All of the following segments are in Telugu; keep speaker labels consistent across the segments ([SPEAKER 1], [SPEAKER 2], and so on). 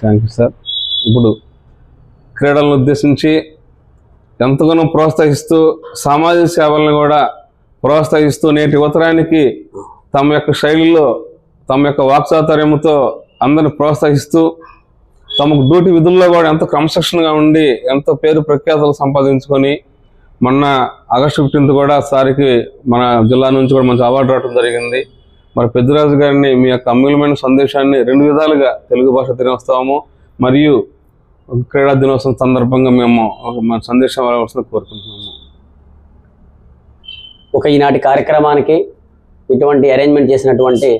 [SPEAKER 1] Thank you sir. ఇప్పుడు క్రీడలను ఉద్దేశించి ఎంతగానో ప్రోత్సహిస్తూ సామాజిక సేవలను కూడా ప్రోత్సహిస్తూ నేటి యువతరానికి తమ యొక్క శైలిలో తమ యొక్క వాక్చాతుర్యంతో అందరిని ప్రోత్సహిస్తూ తమకు డ్యూటీ విధుల్లో కూడా ఎంతో క్రమశిక్షణగా ఉండి ఎంతో పేరు ప్రఖ్యాతలు సంపాదించుకొని మొన్న ఆగస్టు 15 కూడా సారికి మన జిల్లా నుంచి కూడా మంచి అవార్డు రావడం జరిగింది. మరి పెద్దిరాజు గారిని మీ యొక్క అమూల్యమైన సందేశాన్ని 2 విధాలుగా తెలుగు భాష దినోత్సవము మరియు క్రీడా దినోత్సవం సందర్భంగా మేము మన సందేశం ఇవ్వాల్సింది కోరుకుంటున్నాము.
[SPEAKER 2] ఈనాటి కార్యక్రమానికి ఇటువంటి అరేంజ్మెంట్ చేసినటువంటి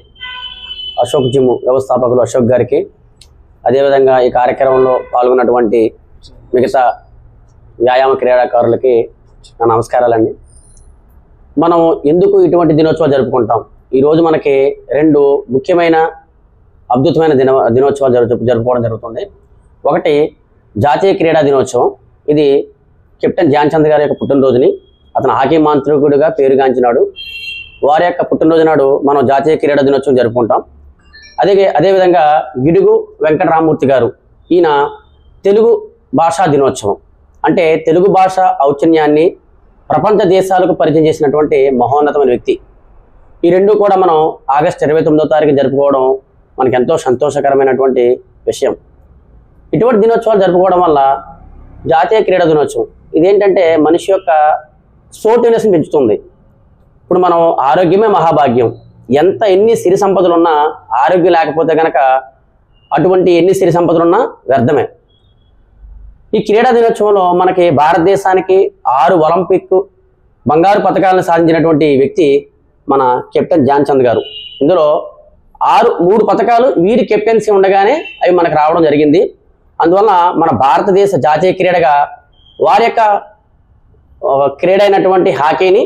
[SPEAKER 2] అశోక్ జిమ్ వ్యవస్థాపకులు అశోక్ గారికి, అదేవిధంగా ఈ కార్యక్రమంలో పాల్గొన్నటువంటి మిగతా వ్యాయామ క్రీడాకారులకి నా నమస్కారాలండి. మనం ఎందుకు ఇటువంటి దినోత్సవాలు జరుపుకుంటాం? ఈరోజు మనకి 2 ముఖ్యమైన అద్భుతమైన దినోత్సవాలు జరుపుకోవడం జరుగుతుంది. ఒకటి జాతీయ క్రీడా దినోత్సవం. ఇది కెప్టెన్ ధ్యాన్ చంద్ గారి యొక్క పుట్టినరోజుని, అతను హాకీ మాంత్రికుడిగా పేరుగాంచినాడు. వారి యొక్క పుట్టినరోజు నాడు మనం జాతీయ క్రీడా దినోత్సవం జరుపుకుంటాం. అదేవిధంగా గిడుగు వెంకటరామూర్తి గారు, ఈయన తెలుగు భాషా దినోత్సవం. అంటే తెలుగు భాష ఔచిత్యాన్ని ప్రపంచ దేశాలకు పరిచయం చేసినటువంటి మహోన్నతమైన వ్యక్తి. ఈ 2 కూడా మనం ఆగస్టు 29వ తారీఖు జరుపుకోవడం మనకు ఎంతో సంతోషకరమైనటువంటి విషయం. ఇటువంటి దినోత్సవాలు జరుపుకోవడం వల్ల జాతీయ క్రీడా దినోత్సవం ఇదేంటంటే మనిషి యొక్క స్పోర్టివ్నెస్ని పెంచుతుంది. ఇప్పుడు మనం ఆరోగ్యమే మహాభాగ్యం. ఎన్ని సిరి సంపదలు ఉన్నా ఆరోగ్యం లేకపోతే కనుక అటువంటి ఎన్ని సిరి సంపదలు ఉన్నా వ్యర్థమే. ఈ క్రీడా దినోత్సవంలో మనకి భారతదేశానికి 6 ఒలింపిక్ బంగారు పథకాలను సాధించినటువంటి వ్యక్తి మన కెప్టెన్ ధ్యాన్ చంద్ గారు. ఇందులో 3 పథకాలు వీరి కెప్టెన్సీ ఉండగానే అవి మనకు రావడం జరిగింది. అందువల్ల మన భారతదేశ జాతీయ క్రీడగా వారి యొక్క క్రీడ అయినటువంటి హాకీని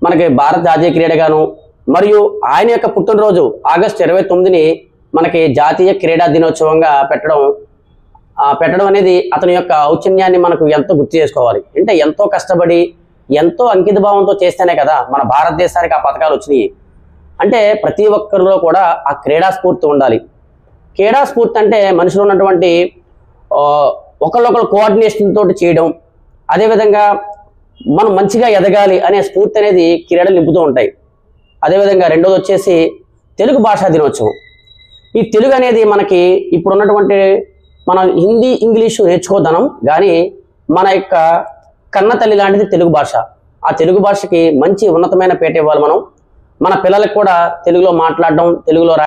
[SPEAKER 2] మనకి భారత జాతీయ క్రీడగాను, మరియు ఆయన యొక్క పుట్టినరోజు ఆగస్టు 29ని మనకి జాతీయ క్రీడా దినోత్సవంగా పెట్టడం అనేది అతని యొక్క ఔచిత్యాన్ని మనకు ఎంతో గుర్తు చేసుకోవాలి. అంటే ఎంతో కష్టపడి ఎంతో అంకిత భావంతో చేస్తేనే కదా మన భారతదేశానికి ఆ పథకాలు వచ్చినాయి. అంటే ప్రతి ఒక్కరిలో కూడా ఆ క్రీడా స్ఫూర్తి ఉండాలి. క్రీడా స్ఫూర్తి అంటే మనుషులు ఉన్నటువంటి ఒకళ్ళొకరు కోఆర్డినేషన్ తోటి చేయడం, అదేవిధంగా మనం మంచిగా ఎదగాలి అనే స్ఫూర్తి అనేది క్రీడలు నింపుతూ ఉంటాయి. అదేవిధంగా రెండోది వచ్చేసి తెలుగు భాషా దినోత్సవం. ఈ తెలుగు అనేది మనకి ఇప్పుడున్నటువంటి మనం హిందీ ఇంగ్లీషు నేర్చుకోదనం కానీ మన యొక్క కన్న తల్లి లాంటిది తెలుగు భాష. ఆ తెలుగు భాషకి మంచి ఉన్నతమైన పేట ఇవ్వాలి. మనం మన పిల్లలకు కూడా తెలుగులో మాట్లాడడం, తెలుగులో